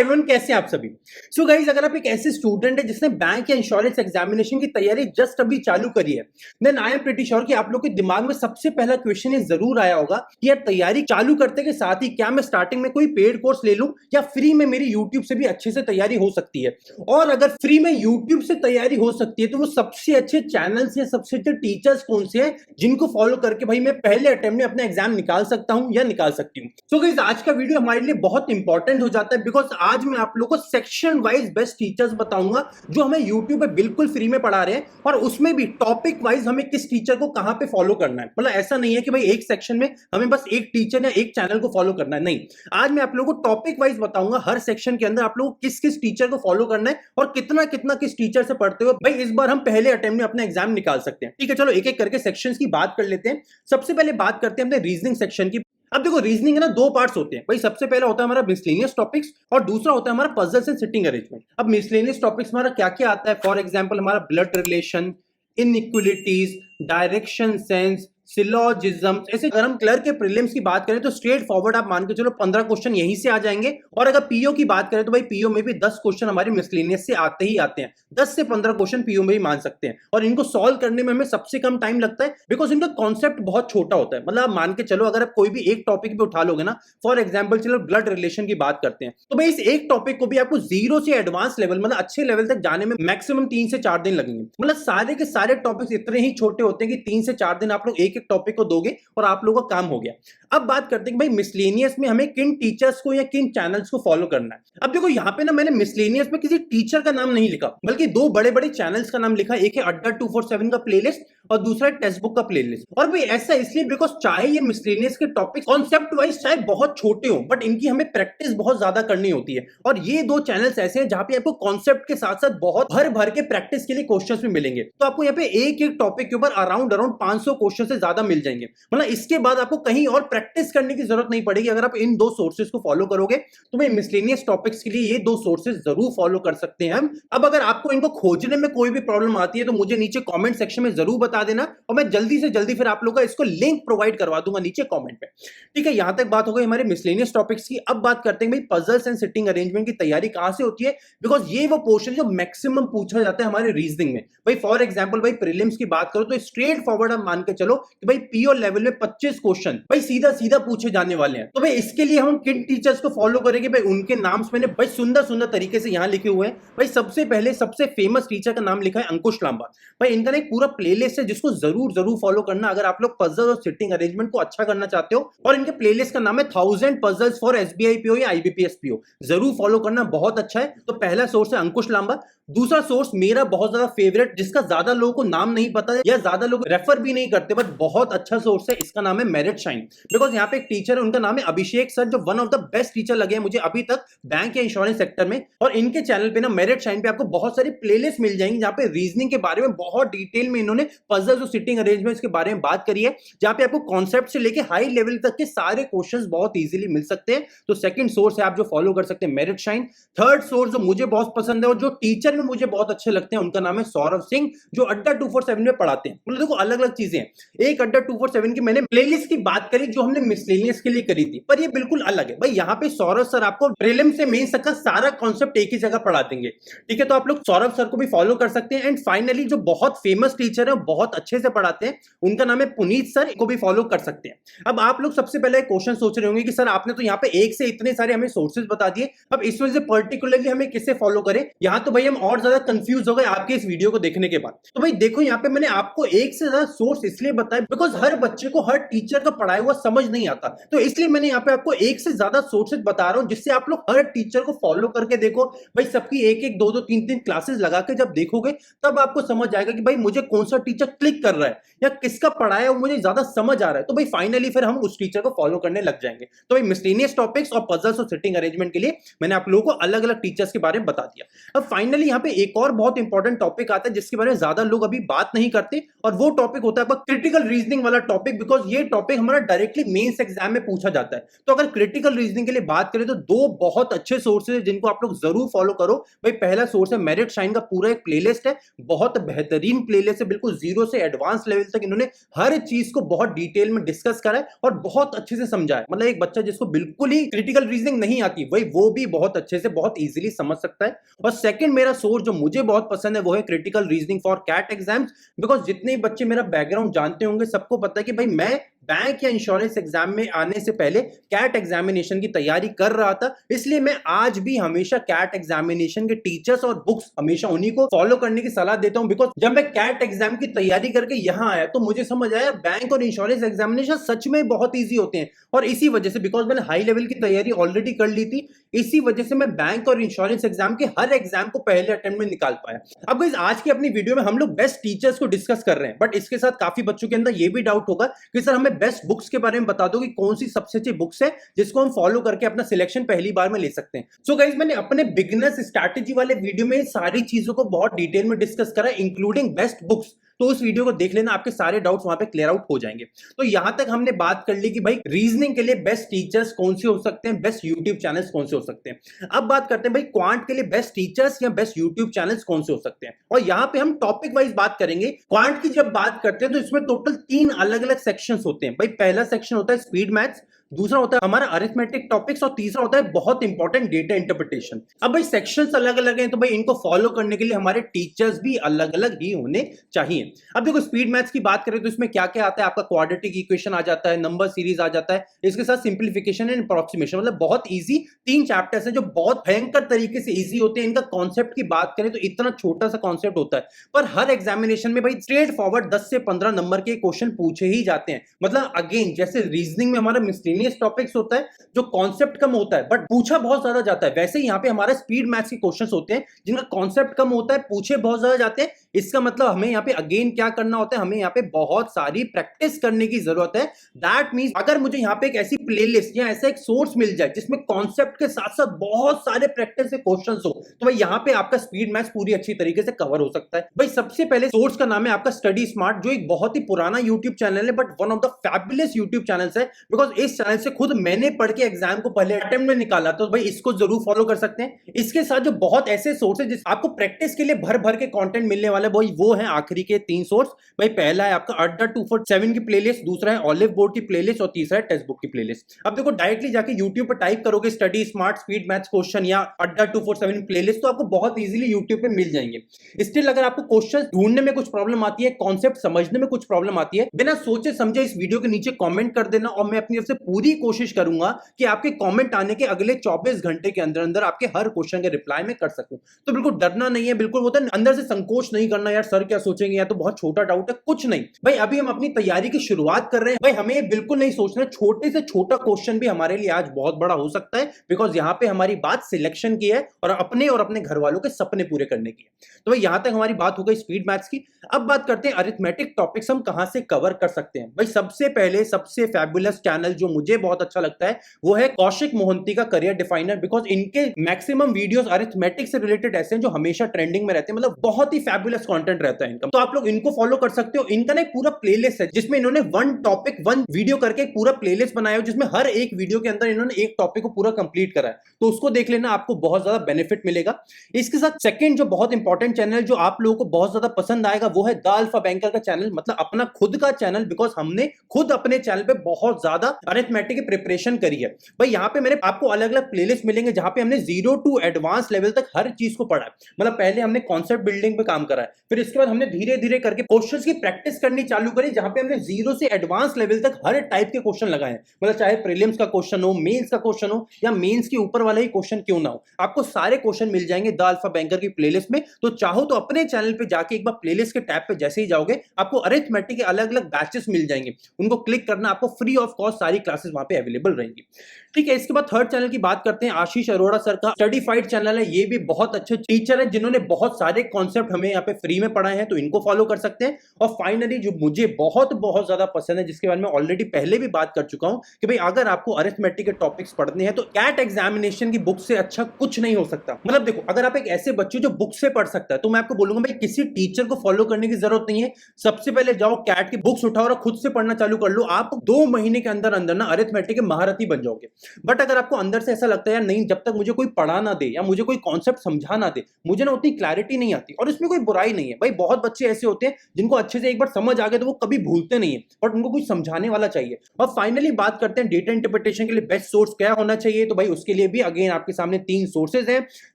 Everyone, कैसे हैं आप सभी। सो गाइस, अगर आप एक ऐसे स्टूडेंट है जिसने बैंक या इंश्योरेंस एग्जामिनेशन की तैयारी जस्ट अभी चालू करी है, then I am pretty sure कि आप लोग के दिमाग में सबसे पहला क्वेश्चन ये जरूर आया होगा कि यार तैयारी चालू करते के साथ ही क्या मैं स्टार्टिंग में कोई पेड कोर्स ले लूं या फ्री में मेरी यूट्यूब से भी अच्छे से तैयारी हो सकती है। और अगर फ्री में यूट्यूब से तैयारी हो सकती है तो वो सबसे अच्छे चैनल्स या सबसे अच्छे टीचर्स कौन से हैं जिनको फॉलो करके भाई मैं पहले अटेम्प्ट में अपना एग्जाम निकाल सकता हूं या निकाल सकती हूं। सो गाइस, आज का वीडियो हमारे लिए बहुत इंपॉर्टेंट हो जाता है बिकॉज आज मैं आप लोगों को सेक्शन वाइज बेस्ट टीचर्स बताऊंगा जो हमें यूट्यूब पे बिल्कुल फ्री में पढ़ा रहे हैं, और उसमें भी टॉपिक वाइज हमें किस टीचर को कहां पे फॉलो करना है। मतलब ऐसा नहीं है कि भाई एक सेक्शन में हमें बस एक टीचर या एक चैनल को फॉलो करना है, नहीं। आज मैं आप लोगों को टॉपिक वाइज बताऊंगा हर सेक्शन के अंदर आप लोगों को किस किस टीचर को फॉलो करना है और कितना कितना किस टीचर से पढ़ते हो भाई इस बार हम पहले अटेम्प्ट में अपना एग्जाम निकाल सकते हैं। ठीक है, चलो एक एक करके सेक्शंस की बात कर लेते हैं। सबसे पहले बात करते हैं अपने रीजनिंग सेक्शन की। अब देखो, रीजनिंग है ना, दो पार्ट्स होते हैं भाई। सबसे पहला होता है हमारा मिसलेनियस टॉपिक्स और दूसरा होता है हमारा पजल्स एंड सिटिंग अरेंजमेंट। अब मिसलेनियस टॉपिक्स हमारा क्या क्या आता है, फॉर एग्जांपल हमारा blood relation, inequalities, direction sense, syllogism. ऐसे अगर हम क्लर्क के प्रीलिम्स की बात करें तो स्ट्रेट फॉरवर्ड आप मान के चलो 15 क्वेश्चन यहीं से आ जाएंगे। और अगर पीओ की बात करें तो भाई पीओ में भी 10 क्वेश्चन हमारे मिसलेनियस से आते ही आते हैं। 10 से 15 क्वेश्चन पीओ में ही मान सकते हैं और इनको सॉल्व करने में हमें सबसे कम टाइम लगता है बिकॉज इनका कॉन्सेप्ट बहुत छोटा होता है। मतलब आप मान के चलो अगर आप कोई भी एक टॉपिक पे उठा लोगे ना, फॉर एग्जाम्पल चलो ब्लड रिलेशन की बात करते हैं, तो भाई इस एक टॉपिक को भी आपको जीरो से एडवांस लेवल मतलब अच्छे लेवल तक जाने में मैक्सिमम 3 से 4 दिन लगेंगे। मतलब सारे के सारे टॉपिक्स इतने ही छोटे होते हैं कि 3 से 4 दिन आप लोग एक एक टॉपिक को दोगे और आप लोगों का काम हो गया। अब बात करते हैं कि भाई मिसलेनियस में हमें किन टीचर्स को या किन चैनल्स को फॉलो करना है। अब देखो यहाँ पे ना मैंने मिसलेनियस में किसी टीचर का नाम नहीं लिखा बल्कि दो बड़े बड़े चैनल्स का नाम लिखा। एक है अड्डा 247 का प्लेलिस्ट और दूसरा है टेक्स्ट बुक का प्लेलिस्ट। और भाई ऐसा इसलिए बिकॉज चाहे ये मिसलेनियस के टॉपिक कॉन्सेप्ट वाइज चाहे बहुत छोटे हो बट इनकी हमें प्रैक्टिस बहुत ज्यादा करनी होती है। और ये दो चैनल्स ऐसे हैं जहां पे आपको कॉन्सेप्ट के साथ साथ बहुत भर भर के प्रैक्टिस के लिए क्वेश्चंस भी मिलेंगे। तो आपको यहाँ पे एक एक टॉपिक के ऊपर अराउंड 500 क्वेश्चन से ज्यादा मिल जाएंगे। मतलब इसके बाद आपको कहीं और प्रैक्टिस करने की जरूरत नहीं पड़ेगी अगर आप इन दो सोर्सेज को फॉलो करोगे। तो भाई मिसलेनियस टॉपिक्स के लिए ये दो सोर्सेज जरूर फॉलो कर सकते हैं हम। अब अगर आपको इनको खोजने में कोई भी प्रॉब्लम आती है तो मुझे नीचे कमेंट सेक्शन में जरूर बता देना और मैं जल्दी से जल्दी फिर आप लोगों का इसको लिंक प्रोवाइड करवा दूंगा नीचे कमेंट पे। ठीक है, यहां तक बात हो गई हमारे मिसलेनियस टॉपिक्स की। अब बात करते हैं भाई पजल्स एंड सिटिंग अरेंजमेंट की तैयारी कहां से होती है, बिकॉज ये वो पोर्शन जो मैक्सिमम पूछा जाता है हमारे रीजनिंग में। भाई फॉर एग्जांपल भाई प्रीलिम्स की बात करो तो स्ट्रेट फॉरवर्ड हम मान के चलो कि भाई पीओ लेवल में 25 क्वेश्चन भाई सीधा सीधा पूछे जाने वाले हैं। तो भाई इसके लिए हम किन टीचर्स को फॉलो करेंगे, भाई उनके नाम मैंने भाई सुंदर सुंदर तरीके से यहां लिखे हुए हैं। भाई सबसे पहले सबसे फेमस टीचर का नाम लिखा है अंकुश लांबा। भाई इनका एक पूरा प्लेलिस्ट है जिसको जरूर जरूर फॉलो करना अगर आप लोग पजल और सिटिंग अरेंजमेंट को अच्छा करना चाहते हो। और इनके प्लेलिस्ट का नाम है 1000 पजल्स फॉर एसबीआई पीओ या आईबीपीएस पीओ। जरूर फॉलो करना, बहुत अच्छा है। तो पहला सोर्स है अंकुश लांबा। दूसरा सोर्स मेरा बहुत ज्यादा फेवरेट जिसका ज्यादा लोगों को नाम नहीं पता है या ज्यादा लोग रेफर भी नहीं करते बट बहुत अच्छा सोर्स है, इसका नाम है मेरिट शाइन। बिकॉज यहाँ पे एक टीचर है, उनका नाम है अभिषेक सर, जो one of the best teacher लगे हैं मुझे अभी तक बैंक या इंश्योरेंस सेक्टर में। और इनके चैनल पे ना मेरिट शाइन पे आपको बहुत सारी प्लेलिस्ट मिल जाएंगी जहाँ पे रीजनिंग के बारे में बहुत डिटेल में इन्होंने पजल्स और सिटिंग अरेंजमेंट्स के बारे में बात करी है, जहाँ पे आपको कॉन्सेप्ट से लेके हाई लेवल तक के सारे क्वेश्चंस बहुत इजीली मिल सकते हैं। तो सेकंड सोर्स है आप जो फॉलो कर सकते हैं मेरिट शाइन। थर्ड सोर्स जो मुझे बहुत पसंद है और जो टीचर में मुझे बहुत अच्छे लगते हैं उनका नाम है सौरभ सिंह, जो अड्डा 247 में पढ़ाते हैं। मतलब देखो अलग अलग चीजें हैं। एक अड्डा 247 की मैंने प्लेलिस्ट की बात करी जो हमने मिसलेनियस के लिए करी थी, पर ये बिल्कुल अलग है। भाई यहाँ पे सौरभ सर आपको प्रीलिम से मेंस तक का सारा कॉन्सेप्ट एक ही जगह पढ़ा देंगे। ठीक है, तो आप लोग सौरभ सर को भी फॉलो कर सकते हैं। एंड फाइनली जो बहुत फेमस टीचर है बहुत अच्छे से पढ़ाते हैं उनका नाम है पुनीत सर, को भी फॉलो कर सकते हैं। अब आप लोग सबसे पहले क्वेश्चन सोच रहे होंगे कि सर आपने तो यहाँ पे एक से इतने सारे हमें सोर्सेज बता दिए, अब इसमें से पर्टिकुलरली हमें किसे फॉलो करें। यहाँ तो भाई हम और ज्यादा कंफ्यूज हो गए आपके इस वीडियो को देखने के बाद। तो भाई देखो यहाँ पे मैंने आपको एक से ज्यादा सोर्स इसलिए बताया बिकॉज हर बच्चे को हर टीचर का पढ़ाया हुआ समझ नहीं आता, तो इसलिए मैंने यहाँ पे आपको एक से ज्यादा सोर्सेज बता रहा हूँ जिससे आप लोग हर टीचर को फॉलो करके देखो। भाई सबकी एक एक दो दो तीन तीन क्लासेस लगा के जब देखोगे तब आपको समझ आएगा कि भाई मुझे कौन सा टीचर क्लिक कर रहा है या किसका पढ़ाया वो मुझे ज्यादा समझ आ रहा है। तो भाई फाइनली फिर हम उस टीचर को फॉलो करने लग जाएंगे। तो भाई मिसलेनियस टॉपिक्स और पजल्स और सिटिंग अरेंजमेंट के लिए मैंने आप लोगों को अलग अलग टीचर्स के बारे में बता दिया। अब फाइनली यहाँ पे एक और बहुत इंपॉर्टेंट टॉपिक आता है जिसके बारे में ज्यादा लोग अभी बात नहीं करते और वो टॉपिक होता है क्रिटिकल रीजनिंग वाला टॉपिक, बिकॉज ये टॉपिक हमारा डायरेक्टली मेंस एग्जाम में पूछा जाता है। तो अगर क्रिटिकल रीजनिंग के लिए बात करें तो दो बहुत अच्छे सोर्सेज है जिनको आप लोग जरूर फॉलो करो। भाई पहला सोर्स है मेरिट शाइन का पूरा एक प्लेलिस्ट है, बहुत बेहतरीन प्लेलिस्ट है, बिल्कुल जीरो से एडवांस लेवल तक इन्होंने हर चीज को बहुत डिटेल में डिस्कस करा है और बहुत अच्छे से समझा है। मतलब एक बच्चा जिसको बिल्कुल ही क्रिटिकल रीजनिंग नहीं आती भाई वो भी बहुत अच्छे से बहुत इजीली समझ सकता है। और सेकंड मेरा सोर्स जो मुझे बहुत पसंद है वो है critical reasoning for CAT exams, because जितने बच्चे मेरा बैकग्राउंड जानते होंगे सबको पता है कि भाई मैं बैंक या इंश्योरेंस एग्जाम में आने से पहले कैट एग्जामिनेशन की तैयारी कर रहा था, इसलिए मैं आज भी हमेशा कैट एग्जामिनेशन के टीचर्स और बुक्स हमेशा उन्हीं को फॉलो करने की सलाह देता हूं। बिकॉज जब मैं कैट एग्जाम की तैयारी करके यहां आया तो मुझे समझ आया बैंक और इंश्योरेंस एग्जामिनेशन सच में बहुत ईजी होते हैं। और इसी वजह से बिकॉज मैंने हाई लेवल की तैयारी ऑलरेडी कर ली थी, इसी वजह से मैं बैंक और इंश्योरेंस एग्जाम के हर एग्जाम को पहले अटेम्प्ट में निकाल पाया। अब गाइस आज की अपनी वीडियो में हम लोग बेस्ट टीचर्स को डिस्कस कर रहे हैं, बट इसके साथ काफी बच्चों के अंदर ये भी डाउट होगा कि सर हमें बेस्ट बुक्स के बारे में बता दो कि कौन सी सबसे अच्छी बुक्स है जिसको हम फॉलो करके अपना सिलेक्शन पहली बार में ले सकते हैं। सो गाइस मैंने अपने बिगिनर्स स्ट्रैटेजी वाले वीडियो में सारी चीजों को बहुत डिटेल में डिस्कस करा इंक्लूडिंग बेस्ट बुक्स, तो उस वीडियो को देख लेना, आपके सारे डाउट्स वहां पे क्लियर आउट हो जाएंगे। तो यहां तक हमने बात कर ली कि भाई रीजनिंग के लिए बेस्ट टीचर्स कौन से हो सकते हैं, बेस्ट यूट्यूब चैनल्स कौन से हो सकते हैं। अब बात करते हैं भाई क्वांट के लिए बेस्ट टीचर्स या बेस्ट यूट्यूब चैनल्स कौन से हो सकते हैं, और यहां पे हम टॉपिक वाइज बात करेंगे। क्वांट की जब बात करते हैं तो इसमें टोटल 3 अलग अलग सेक्शंस होते हैं। भाई पहला सेक्शन होता है स्पीड मैथ्स, दूसरा होता है हमारा अरिथमेटिक टॉपिक्स और तीसरा होता है बहुत इंपॉर्टेंट डेटा इंटरप्रिटेशन। अब भाई सेक्शंस अलग अलग हैं तो भाई इनको फॉलो करने के लिए हमारे टीचर्स भी अलग अलग ही होने चाहिए। अब देखो स्पीड मैथ्स की बात करें तो इसमें क्या क्या आता है, आपका क्वाड्रेटिक इक्वेशन आ जाता है, नंबर सीरीज आ जाता है, इसके साथ सिंप्लीफिकेशन एंड अप्रोक्सीमेशन, मतलब बहुत इजी 3 चैप्टर्स हैं जो बहुत भयंकर तरीके से इजी होते हैं। इनका कॉन्सेप्ट की बात करें तो इतना छोटा सा कॉन्सेप्ट होता है पर हर एग्जामिनेशन में भाई स्ट्रेट फॉरवर्ड 10 से 15 नंबर के क्वेश्चन पूछे ही जाते हैं। मतलब अगेन जैसे रीजनिंग में हमारा मिसलेनियस टॉपिक्स होता है जो कॉन्सेप्ट कम होता है बट पूछा बहुत ज्यादा जाता है, वैसे यहाँ पे हमारा स्पीड मैथ्स के क्वेश्चंस होते हैं जिनका कॉन्सेप्ट कम होता है, पूछे बहुत ज्यादा जाते हैं। इसका मतलब हमें यहाँ पे अगेन क्या करना होता है, हमें यहाँ पे बहुत सारी प्रैक्टिस करने की जरूरत है। दैट मींस अगर मुझे यहाँ पे एक ऐसी प्लेलिस्ट या ऐसा एक सोर्स मिल जाए जिसमें कॉन्सेप्ट के साथ साथ बहुत सारे प्रैक्टिस के क्वेश्चंस हो तो भाई यहाँ पे आपका स्पीड मैथ्स पूरी अच्छी तरीके से कवर हो सकता है। भाई सबसे पहले सोर्स का नाम है आपका स्टडी स्मार्ट, जो एक बहुत ही पुराना यूट्यूब चैनल है but one of the fabulous YouTube channels है, बिकॉज इस चैनल से खुद मैंने पढ़ के एग्जाम को पहले अटेम्प्ट में निकाला, तो भाई इसको जरूर फॉलो कर सकते हैं। इसके साथ जो बहुत ऐसे सोर्स है जिस आपको प्रैक्टिस के लिए भर भर के कंटेंट मिलने वाला है, वो है आखिरी के 3 सोर्स। भाई पहला है आपका अड्डा 247 की प्लेलिस्ट, दूसरा है ऑलिव बोर्ड की प्लेलिस्ट और तीसरा है टेक्स्ट बुक की प्लेलिस्ट। अब देखो डायरेक्टली जाके यूट्यूब पर टाइप करोगे study smart speed maths question या अड्डा 247 प्लेलिस्ट तो आपको बहुत इजीली यूट्यूब पे मिल जाएंगे। स्टिल अगर आपको क्वेश्चन ढूंढने में कुछ प्रॉब्लम आती है, कॉन्सेप्ट समझने में कुछ प्रॉब्लम आती है, बिना सोचे समझे इस वीडियो के नीचे कमेंट कर देना और मैं अपनी तरफ से पूरी कोशिश करूंगा कि आपके कमेंट आने के अगले 24 घंटे के अंदर अंदर आपके हर क्वेश्चन के रिप्लाई में कर सकूं। तो बिल्कुल डरना नहीं है, बिल्कुल होता है अंदर से संकोच नहीं करना, यार सर क्या सोचेंगे या तो बहुत छोटा डाउट है, कुछ नहीं भाई। अभी हम अपनी तैयारी की शुरुआत कर रहे हैं भाई, हमें बिल्कुल नहीं सोचना छोटे से छोटा क्वेश्चन भी हमारे लिए आज बहुत बड़ा हो सकता है, बिकॉज यहाँ पे हमारी बात सिलेक्शन की है और अपने घर वालों के सपने पूरे करने की है। तो भाई यहां तक हमारी बात हो गई स्पीड मैथ्स की। अब बात करते हैं अरिथमेटिक टॉपिक्स हम कहां से कवर कर सकते हैं। भाई सबसे पहले सबसे फैबुलस चैनल जो मुझे बहुत अच्छा लगता है वो है कौशिक मोहंती का करियर डिफाइनर, बिकॉज इनके मैक्सिमम वीडियोस अरिथमेटिक से रिलेटेड ऐसे हैं जो हमेशा ट्रेंडिंग में रहते हैं, मतलब बहुत ही फैबुलस कंटेंट रहता है इनका। तो आप लोग इनको फॉलो कर सकते हो। इनका ना एक पूरा प्लेलिस्ट है जिसमें इन्होंने 1 टॉपिक 1 वीडियो करके एक पूरा प्लेलिस्ट बनाया है जिसमें हर एक वीडियो के अंदर इन्होंने एक टॉपिक को पूरा कंप्लीट करा है, तो उसको देख लेना, आपको बहुत ज्यादा बेनिफिट मिलेगा। इसके साथ सेकंड जो बहुत इंपॉर्टेंट चैनल जो आप लोगों को बहुत ज्यादा पसंद आएगा वो है द अल्फा बैंकर का चैनल, मतलब अपना खुद का चैनल, बिकॉज हमने खुद अपने चैनल पे बहुत ज्यादा अरिथमेटिक की प्रिपरेशन करी है। भाई यहाँ पे मेरे आपको अलग अलग प्लेलिस्ट मिलेंगे जहां पे हमने 0 टू एडवांस लेवल तक हर चीज को पढ़ा है। मतलब पहले हमने कॉन्सेप्ट बिल्डिंग पे काम करा है, फिर इसके बाद हमने धीरे धीरे करके क्वेश्चंस की प्रैक्टिस करनी चालू करी जहां पे हमने 0 से एडवांस लेवल तक हर टाइप के क्वेश्चन लगाए हैं। मतलब चाहे प्रीलिम्स का क्वेश्चन हो, मेंस का क्वेश्चन हो या मेंस के ऊपर वाला ही क्वेश्चन क्यों ना हो, आपको सारे क्वेश्चन मिल जाएंगे द अल्फा बैंकर की प्लेलिस्ट में। तो चाहो तो अपने चैनल पे जाके एक बार प्लेलिस्ट के टैब पे जैसे ही जाओगे आपको अरिथमेटिक के अलग अलग बैचेस मिल जाएंगे, उनको क्लिक करना, आपको फ्री ऑफ कॉस्ट सारी क्लासेस वहां पे अवेलेबल रहेंगी। ठीक है, इसके बाद थर्ड चैनल की बात करते हैं। आशीष अरोड़ा सर का स्टडीफाइड चैनल है, ये भी बहुत अच्छे टीचर है जिन्होंने बहुत सारे कॉन्सेप्ट हमें यहाँ पे फ्री में पढ़ाए हैं तो इनको फॉलो कर सकते हैं। और फाइनली जो मुझे बहुत बहुत ज्यादा पसंद है, जिसके बारे में ऑलरेडी पहले भी बात कर चुका हूं कि भाई अगर आपको अरिथमेटिक के टॉपिक्स पढ़ने हैं तो कैट एग्जामिनेशन की बुक से अच्छा कुछ नहीं हो सकता। मतलब देखो, अगर आप एक ऐसे बच्चे जो बुक से पढ़ सकता है तो मैं आपको बोलूंगा भाई किसी टीचर को फॉलो करने की जरूरत नहीं है। सबसे पहले जाओ कैट की बुक्स उठाओ और खुद से पढ़ना चालू कर लो। आप 2 महीने के अंदर अंदर ना अरिथमेटिक के महारथी बन जाओगे। बट अगर आपको अंदर से ऐसा लगता है यार नहीं, जब तक मुझे कोई पढ़ा ना दे या मुझे कोई कॉन्सेप्ट समझा ना दे, मुझे ना उतनी क्लैरिटी नहीं आती। और इसमें कोई बुराई नहीं है भाई, बहुत बच्चे ऐसे होते हैं जिनको अच्छे से एक बार समझ आ गए तो वो कभी भूलते नहीं है, बट उनको कुछ समझाने वाला चाहिए। और फाइनली बात करते हैं डेटा इंटरप्रिटेशन के लिए बेस्ट सोर्स क्या होना चाहिए। तो भाई उसके लिए भी अगेन आपके सामने 3 सोर्सेज हैं।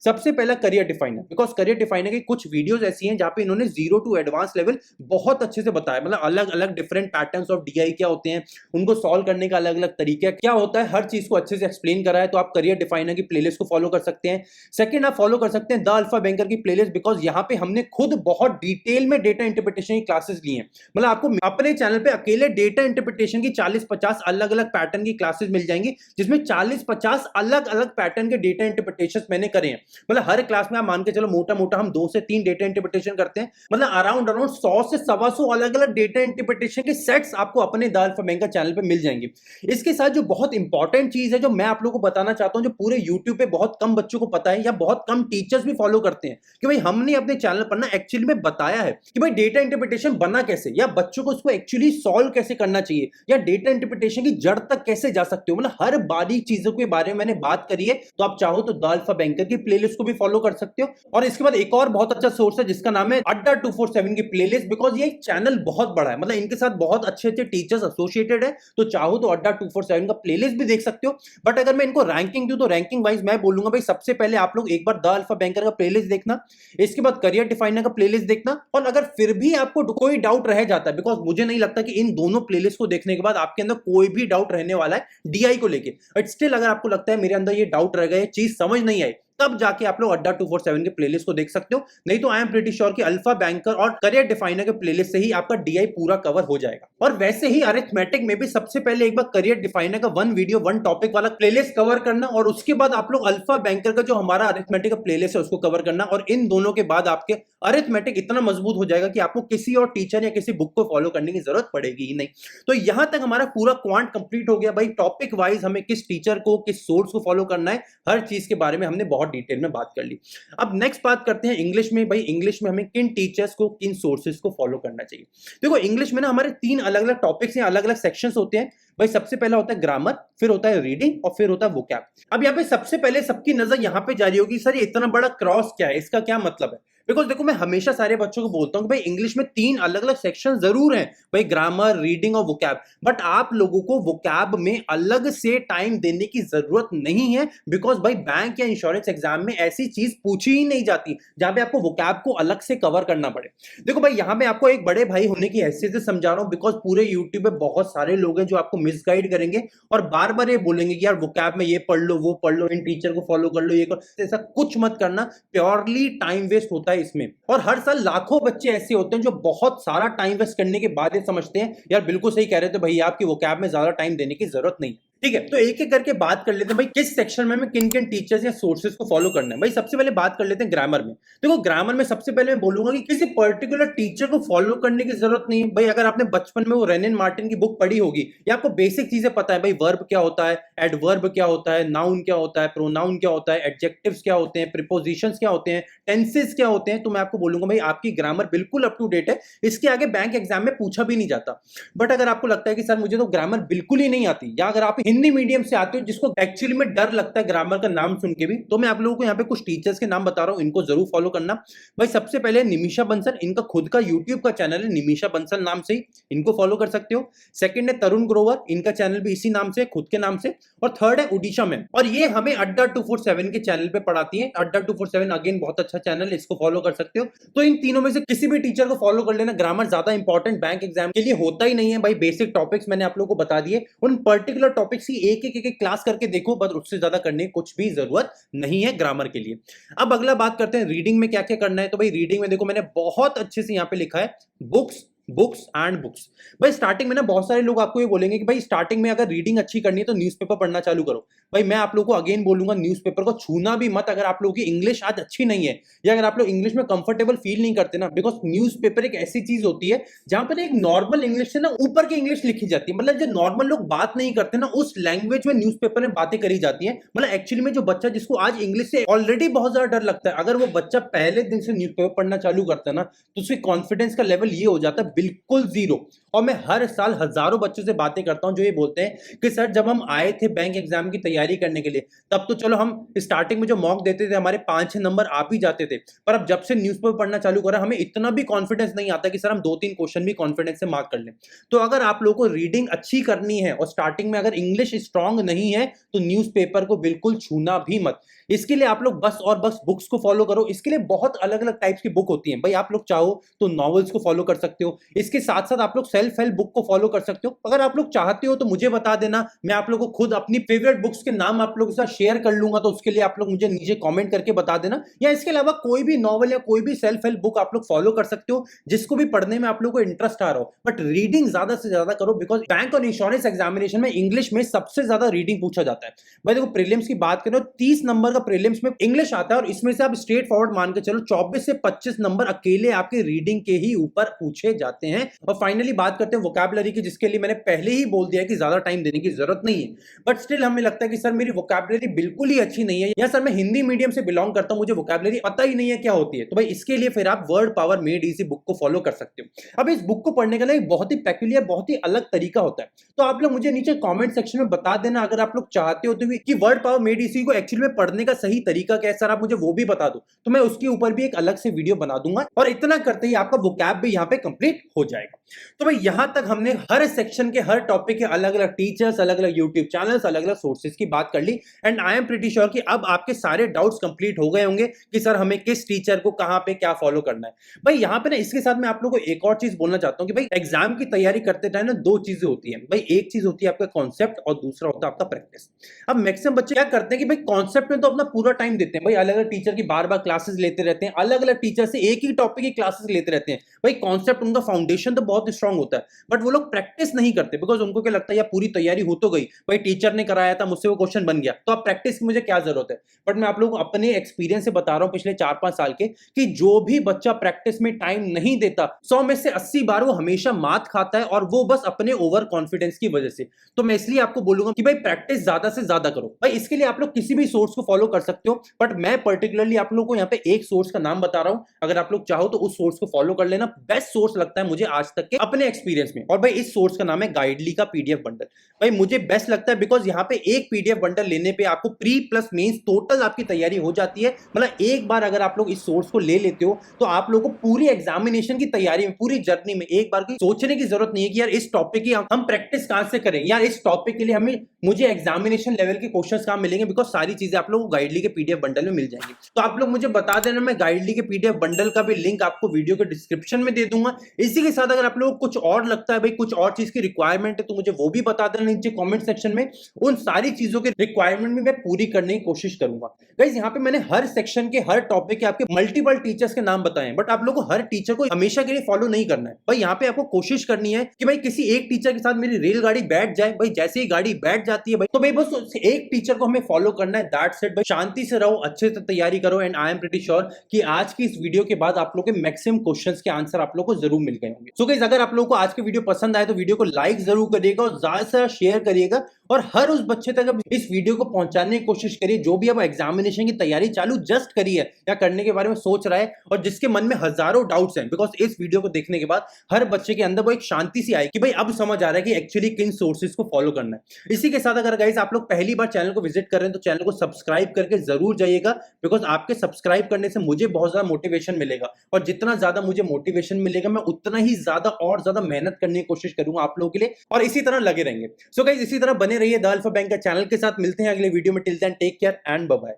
सबसे पहला career definer, because career definer की कुछ वीडियोस ऐसी हैं जहां पे इन्होंने 0 टू एडवांस लेवल बहुत अच्छे से बताया। मतलब अलग अलग डिफरेंट पैटर्न्स ऑफ डीआई क्या होते हैं, उनको सॉल्व करने का अलग अलग तरीका क्या होता है, हर चीज को अच्छे से एक्सप्लेन करा है। तो आप करियर डिफाइनर की प्लेलिस्ट को फॉलो कर सकते हैं। सेकंड, आप फॉलो कर सकते हैं द अल्फा बैंकर की प्लेलिस्ट, बिकॉज यहां पे हमने खुद बहुत डिटेल में डेटा इंटरप्रिटेशन की क्लासेस ली हैं। मतलब आपको अपने चैनल पे अकेले डेटा इंटरप्रिटेशन की 40-50 अलग अलग पैटर्न की क्लासेस मिल जाएंगी, जिसमें 40-50 अलग अलग पैटर्न के डेटा इंटरप्रिटेशन मैंने करे हैं। मतलब हर क्लास में आप मान के चलो मोटा मोटा हम 2 से 3 डेटा इंटरप्रिटेशन करते हैं। मतलब अराउंड 100 से 125 अलग अलग डेटा इंटरप्रिटेशन के सेट्स आपको अपने द अल्फा बैंकर चैनल पे मिल जाएंगे। इसके साथ जो बहुत इंपॉर्टेंट चीज है जो मैं आप लोगों को बताना चाहता हूं, जो पूरे यूट्यूब पे बहुत कम बच्चों को पता है या बहुत कम टीचर्स भी फॉलो करते हैं, कि भाई हमने अपने चैनल पर ना एक्चुअली में बताया है कि भाई डेटा इंटरप्रिटेशन बना कैसे, या बच्चों को उसको एक्चुअली सॉल्व कैसे करना चाहिए, या डेटा इंटरप्रिटेशन की जड़ तक कैसे जा सकते हो। मतलब हर बारीक चीजों के बारे में मैंने बात करी है। तो आप चाहो तो द अल्फा बैंकर की प्लेलिस्ट को भी फॉलो कर सकते हो। और इसके बाद एक और बहुत अच्छा सोर्स है जिसका नाम है अड्डा 247 की प्लेलिस्ट, बिकॉज ये चैनल बहुत बड़ा है। मतलब इनके साथ बहुत अच्छे अच्छे टीचर्स एसोसिएटेड है। तो चाहो तो अड्डा 247 का प्लेलिस्ट भी देख सकते हो। बट अगर मैं इनको रैंकिंग दूं तो रैंकिंग वाइज मैं बोलूंगा भाई सबसे पहले आप लोग एक बार द अल्फा बैंकर का प्लेलिस्ट देखना, इसके बाद करियर डिफाइनर का प्लेलिस्ट देखना। और अगर फिर भी आपको कोई डाउट रह जाता है, बिकॉज मुझे नहीं लगता कि इन दोनों प्लेलिस्ट को देखने के बाद आपके अंदर कोई भी डाउट रहने वाला है डीआई को लेके, बट स्टिल अगर आपको लगता है मेरे अंदर ये डाउट रह गए, चीज समझ नहीं आई, तब जाके आप लोग अड्डा 247 के प्लेलिस्ट को देख सकते हो। नहीं तो आई एम प्रीटी श्योर कि अल्फा बैंकर और करियर डिफाइनर के प्लेलिस्ट से ही आपका डीआई पूरा कवर हो जाएगा। और वैसे ही अरिथमेटिक में भी सबसे पहले एक बार करियर डिफाइनर का 1 वीडियो 1 टॉपिक वाला प्लेलिस्ट कवर करना, और उसके बाद आप लोग अल्फा बैंकर का जो हमारा अरिथमेटिक का प्लेलिस्ट है उसको कवर करना। और इन दोनों के बाद आपके अरिथमेटिक इतना मजबूत हो जाएगा कि आपको किसी और टीचर या किसी बुक को फॉलो करने की जरूरत पड़ेगी ही नहीं। तो यहां तक हमारा पूरा क्वांट कंप्लीट हो गया भाई। टॉपिक वाइज हमें किस टीचर को किस सोर्स को फॉलो करना है, हर चीज के बारे में हमने बहुत डिटेल में बात कर ली। अब नेक्स्ट बात करते हैं इंग्लिश में। भाई इंग्लिश में हमें किन टीचर्स को किन सोर्सेज को फॉलो करना चाहिए। देखो इंग्लिश में ना हमारे 3 अलग अलग टॉपिक्स हैं, अलग अलग सेक्शंस होते हैं। भाई सबसे पहला होता है ग्रामर, फिर होता है रीडिंग और फिर होता है वोकैब। अब यहाँ पे सबसे पहले सबकी नजर यहाँ पे जा रही होगी सर ये इतना बड़ा क्रॉस क्या है, इसका क्या मतलब है। बिकॉज देखो मैं हमेशा सारे बच्चों को बोलता हूँ कि भाई इंग्लिश में 3 अलग अलग सेक्शन जरूर हैं, भाई ग्रामर, रीडिंग और वोकैब, बट आप लोगों को वोकैब में अलग से टाइम देने की जरूरत नहीं है। बिकॉज भाई बैंक या इंश्योरेंस एग्जाम में ऐसी चीज पूछी ही नहीं जाती जहां पे आपको वोकैब को अलग से कवर करना पड़े। देखो भाई यहाँ पे आपको एक बड़े भाई होने की हैसियत से समझा रहा हूँ, बिकॉज पूरे यूट्यूब पे बहुत सारे लोग हैं जो आपको मिसगाइड करेंगे और बार बार ये बोलेंगे कि यार वोकैब में ये पढ़ लो, वो पढ़ लो, इन टीचर को फॉलो कर लो, ये कर। ऐसा कुछ मत करना, प्योरली टाइम वेस्ट होता है इसमें। और हर साल लाखों बच्चे ऐसे होते हैं जो बहुत सारा टाइम वेस्ट करने के बाद ये समझते हैं यार बिल्कुल सही कह रहे थे भैया आपकी वोकैब में ज्यादा टाइम देने की जरूरत नहीं। ठीक है, तो एक एक करके बात कर लेते हैं भाई किस सेक्शन में हमें किन किन टीचर्स या सोर्सेज को फॉलो करना है। भाई सबसे पहले बात कर लेते हैं ग्रामर में। देखो ग्रामर में सबसे पहले मैं बोलूंगा कि किसी पर्टिकुलर टीचर को फॉलो करने की जरूरत नहीं है। भाई अगर आपने बचपन में वो रेनिन मार्टिन की बुक पढ़ी होगी या आपको बेसिक चीजें पता है, भाई वर्ब क्या होता है, एडवर्ब क्या होता है, नाउन क्या होता है, प्रोनाउन क्या होता है, एडजेक्टिव्स क्या होते हैं, प्रीपोजिशंस क्या होते हैं, टेंसेस क्या होते हैं, तो मैं आपको बोलूंगा भाई आपकी ग्रामर बिल्कुल अप टू डेट है। इसके आगे बैंक एग्जाम में पूछा भी नहीं जाता। बट अगर आपको लगता है कि सर मुझे तो ग्रामर बिल्कुल ही नहीं आती, या अगर आप हिंदी मीडियम से आते हो जिसको एक्चुअली में डर लगता है ग्रामर का नाम सुन के भी, तो मैं आप लोगों को यहाँ पे कुछ टीचर्स के नाम बता रहा हूं, इनको जरूर फॉलो करना। भाई सबसे पहले निमिषा बंसल, इनका खुद का यूट्यूब का चैनल है निमिषा बंसल नाम से, इनको फॉलो कर सकते हो। सेकंड है तरुण ग्रोवर, इनका चैनल भी इसी नाम से, खुद के नाम से। और थर्ड है उड़ीसा मैम, और ये हमें अड्डा 247 के चैनल पे पढ़ाती है। अड्डा 247 अगेन बहुत अच्छा चैनल है, इसको फॉलो कर सकते हो। तो इन तीनों में से किसी भी टीचर को फॉलो कर लेना। ग्रामर ज्यादा इंपॉर्टेंट बैंक एग्जाम के लिए होता ही नहीं है भाई, बेसिक टॉपिक्स मैंने आप लोगों को बता दिए, उन पर्टिकुलर टॉपिक्स की एक एक क्लास करके देखो, बस उससे ज्यादा करने की कुछ भी जरूरत नहीं है ग्रामर के लिए। अब अगला बात करते हैं रीडिंग में क्या क्या करना है। तो भाई रीडिंग में देखो मैंने बहुत अच्छे से यहाँ पे लिखा है बुक्स बुक्स एंड बुक्स। भाई स्टार्टिंग में ना बहुत सारे लोग आपको ये बोलेंगे कि भाई स्टार्टिंग में अगर रीडिंग अच्छी करनी है तो न्यूज़पेपर पढ़ना चालू करो। भाई मैं आप लोगों को अगेन बोलूंगा, न्यूज़पेपर को छूना भी मत अगर आप लोगों की इंग्लिश आज अच्छी नहीं है या अगर आप लोग इंग्लिश में कंफर्टेबल फील नहीं करते ना, बिकॉज न्यूज़पेपर एक ऐसी चीज होती है जहां पर एक नॉर्मल इंग्लिश से ना ऊपर की इंग्लिश लिखी जाती है। मतलब जो नॉर्मल लोग बात नहीं करते ना, उस लैंग्वेज में न्यूज़पेपर में बातें करी जाती है। मतलब एक्चुअली में जो बच्चा जिसको आज इंग्लिश से ऑलरेडी बहुत ज्यादा डर लगता है, अगर वो बच्चा पहले दिन से न्यूज़पेपर पढ़ना चालू करता है ना, तो उसके कॉन्फिडेंस का लेवल ये हो जाता है बिल्कुल जीरो। और मैं हर साल हजारों बच्चों से बातें करता हूं जो ये बोलते हैं कि सर जब हम आए थे बैंक एग्जाम की तैयारी करने के लिए, तब तो चलो हम स्टार्टिंग में जो मॉक देते थे हमारे 5-6 नंबर आ भी जाते थे, पर अब जब से न्यूज़पेपर पढ़ना चालू करा हमें इतना भी कॉन्फिडेंस नहीं आता कि सर हम 2-3 क्वेश्चन भी कॉन्फिडेंस से मार्क कर लें। तो अगर आप लोगों को रीडिंग अच्छी करनी है और स्टार्टिंग में अगर इंग्लिश स्ट्रांग नहीं है, तो न्यूज़पेपर को बिल्कुल छूना भी मत। इसके लिए आप लोग बस और बस बुक्स को फॉलो करो। इसके लिए बहुत अलग अलग टाइप्स की बुक होती हैं भाई, आप लोग चाहो तो नॉवेल्स को फॉलो कर सकते हो, इसके साथ साथ आप लोग सेल्फ हेल्प बुक को फॉलो कर सकते हो। अगर आप लोग चाहते हो तो मुझे बता देना, मैं आप लोगों को खुद अपनी फेवरेट बुक्स के नाम आप लोगों के साथ शेयर कर लूंगा, तो उसके लिए आप लोग मुझे नीचे कमेंट करके बता देना। या इसके अलावा कोई भी नॉवल या कोई भी सेल्फ हेल्प बुक आप लोग फॉलो कर सकते हो जिसको भी पढ़ने में आप लोगों को इंटरेस्ट आ रहा हो, बट रीडिंग ज्यादा से ज्यादा करो, बिकॉज बैंक और इंश्योरेंस एग्जामिनेशन में इंग्लिश में सबसे ज्यादा रीडिंग पूछा जाता है। भाई देखो प्रीलिम्स की बात करें, 30 नंबर का प्रीलिम्स में इंग्लिश आता है और इसमें से आप स्ट्रेट फॉरवर्ड मान के चलो 24 से 25 नंबर अकेले आपके रीडिंग के ही ऊपर पूछे जाते हैं। और फाइनली बात करते हैं वोकैबुलरी की, जिसके लिए मैंने पहले ही बोल दिया कि ज्यादा टाइम देने की जरूरत नहीं है, बट स्टिल हमें लगता है कि सर मेरी वोकैबुलरी बिल्कुल ही अच्छी नहीं है, या सर मैं हिंदी मीडियम से बिलोंग करता हूं, मुझे वोकैबुलरी पता ही नहीं है क्या होती है। तो भाई इसके लिए फिर आप word power made easy book को फॉलो कर सकते हो। अब इस बुक को पढ़ने का ना एक बहुत ही पेक्यूलियर, बहुत ही अलग तरीका होता है। तो आप लोग मुझे नीचे कमेंट सेक्शन में बता देना अगर आप लोग चाहते हो तो कि वर्ड पावर मेड इजी को एक्चुअली में पढ़ने का सही तरीका क्या है, सर आप मुझे वो भी बता दो, तो मैं उसके ऊपर भी एक अलग से वीडियो बना दूंगा। और इतना करते ही आपका वोकैब भी यहाँ पे कंप्लीट हो जाएगा। तो भाई यहां तक हमने हर सेक्शन के हर टॉपिक के अलग अलग टीचर्स, अलग अलग यूट्यूब चैनल्स, अलग अलग सोर्सेज की बात कर ली, and I am pretty sure कि अब आपके सारे डाउट्स कंप्लीट हो गए होंगे कि सर हमें किस टीचर को कहां पे क्या फॉलो करना है। भाई यहां पे ना इसके साथ मैं आप लोगों को एक और चीज बोलना चाहता हूं कि भाई एग्जाम की तैयारी करते टाइम ना दो चीजें होती है भाई, एक चीज होती है आपका कॉन्सेप्ट और दूसरा होता है आपका प्रैक्टिस। अब मैक्सिमम बच्चे क्या करते हैं कि भाई कॉन्सेप्ट में तो अपना पूरा टाइम देते हैं, भाई अलग अलग टीचर की बार बार क्लासेस लेते रहते हैं, अलग अलग टीचर से एक ही टॉपिक की क्लासेस लेते रहते हैं। भाई कॉन्सेप्ट उनका फाउंडेशन तो बहुत स्ट्रांग होता है, बट वो लोग प्रैक्टिस नहीं करते, बिकॉज उनको क्या लगता है यार पूरी तैयारी हो तो गई, भाई टीचर ने कराया था मुझसे वो क्वेश्चन बन गया, तो अब प्रैक्टिस की मुझे क्या जरूरत है। बट मैं आप लोगों को अपने एक्सपीरियंस से बता रहा हूं पिछले 4-5 साल के, कि जो भी बच्चा प्रैक्टिस में टाइम नहीं देता 100 में से 80 बार वो हमेशा मात खाता है, और वो बस अपने ओवर कॉन्फिडेंस की वजह से। तो मैं इसलिए आपको बोलूंगा कि भाई प्रैक्टिस ज्यादा से ज्यादा करो। भाई इसके लिए आप लोग किसी भी सोर्स को फॉलो कर सकते हो, बट मैं पर्टिकुलरली आप लोगों को यहाँ पे एक सोर्स का नाम बता रहा हूं, अगर आप लोग चाहो तो उस सोर्स को फॉलो कर लेना। बेस्ट सोर्स लगता है मुझे आज तक के अपने एक्सपीरियंस में, और भाई इस सोर्स का नाम है गाइडली का पीडीएफ बंडल। भाई मुझे बेस्ट लगता है बिकॉज यहाँ पे एक पीडीएफ बंडल लेने पे आपको प्री प्लस मेंस टोटल आपकी तैयारी हो जाती है। मतलब एक बार अगर आप लोग इस सोर्स को ले लेते हो तो आप लोगों को पूरी एग्जामिनेशन की तैयारी में, पूरी जर्नी में एक बार की सोचने की जरूरत नहीं है कि यार इस टॉपिक की हम प्रैक्टिस कहां से करें, यार इस टॉपिक के लिए मुझे एग्जामिनेशन लेवल के क्वेश्चंस कहां मिलेंगे, बिकॉज सारी चीजें आप लोग को गाइडली के पीडीएफ बंडल में मिल जाएंगी। तो आप लोग मुझे बता देना, मैं गाइडली के पीडीएफ बंडल का भी लिंक आपको वीडियो के डिस्क्रिप्शन में दे दूंगा। इसी के साथ अगर आप लोग कुछ और लगता है भाई कुछ और चीज की रिक्वायरमेंट है, तो मुझे वो भी बता देना नीचे कमेंट सेक्शन में। उन सारी चीजों की रिक्वायरमेंट भी मैं पूरी करने की कोशिश करूंगा। गाइस यहाँ पे मैंने हर सेक्शन के हर टॉपिक के आपके मल्टीपल टीचर्स के नाम बताए, बट आप लोगों को हर टीचर को हमेशा के लिए फॉलो नहीं करना है। भाई यहाँ पे आपको कोशिश करनी है कि भाई किसी एक टीचर के साथ मेरी रेलगाड़ी बैठ जाए, भाई जैसे ही गाड़ी बैठ जाती है भाई, तो भाई बस एक टीचर को हमें फॉलो करना है, दैट्स इट। भाई शांति से रहो, अच्छे से तैयारी करो, and I am pretty sure कि आज की इस वीडियो के बाद आप लोग के मैक्सिमम क्वेश्चंस के आंसर आप लोग को जरूर मिल गए होंगे। सो गाइस अगर आप लोगों को आज की वीडियो पसंद आए तो वीडियो को लाइक जरूर करिएगा और ज्यादा से ज्यादा शेयर करिएगा, और हर उस बच्चे तक अब इस वीडियो को पहुंचाने की कोशिश करिए जो भी अब एग्जामिनेशन की तैयारी चालू जस्ट करी है या करने के बारे में सोच रहा है, और जिसके मन में हजारों डाउट्स हैं, बिकॉज इस वीडियो को देखने के बाद हर बच्चे के अंदर वो एक शांति सी आई कि भाई अब समझ आ रहा है कि एक्चुअली किन सोर्सेज को फॉलो करना है। इसी के साथ अगर गाइस आप लोग पहली बार चैनल को विजिट कर रहे हैं तो चैनल को सब्सक्राइब करके जरूर जाइएगा, बिकॉज आपके सब्सक्राइब करने से मुझे बहुत ज्यादा मोटिवेशन मिलेगा, और जितना ज्यादा मुझे मोटिवेशन मिलेगा मैं उतना ही ज्यादा और ज्यादा मेहनत करने की कोशिश करूंगा आप लोगों के लिए, और इसी तरह लगे रहेंगे। सो गाइस इसी तरह बने रहिए द अल्फा बैंक का चैनल के साथ। मिलते हैं अगले वीडियो में, till then take care and bye bye.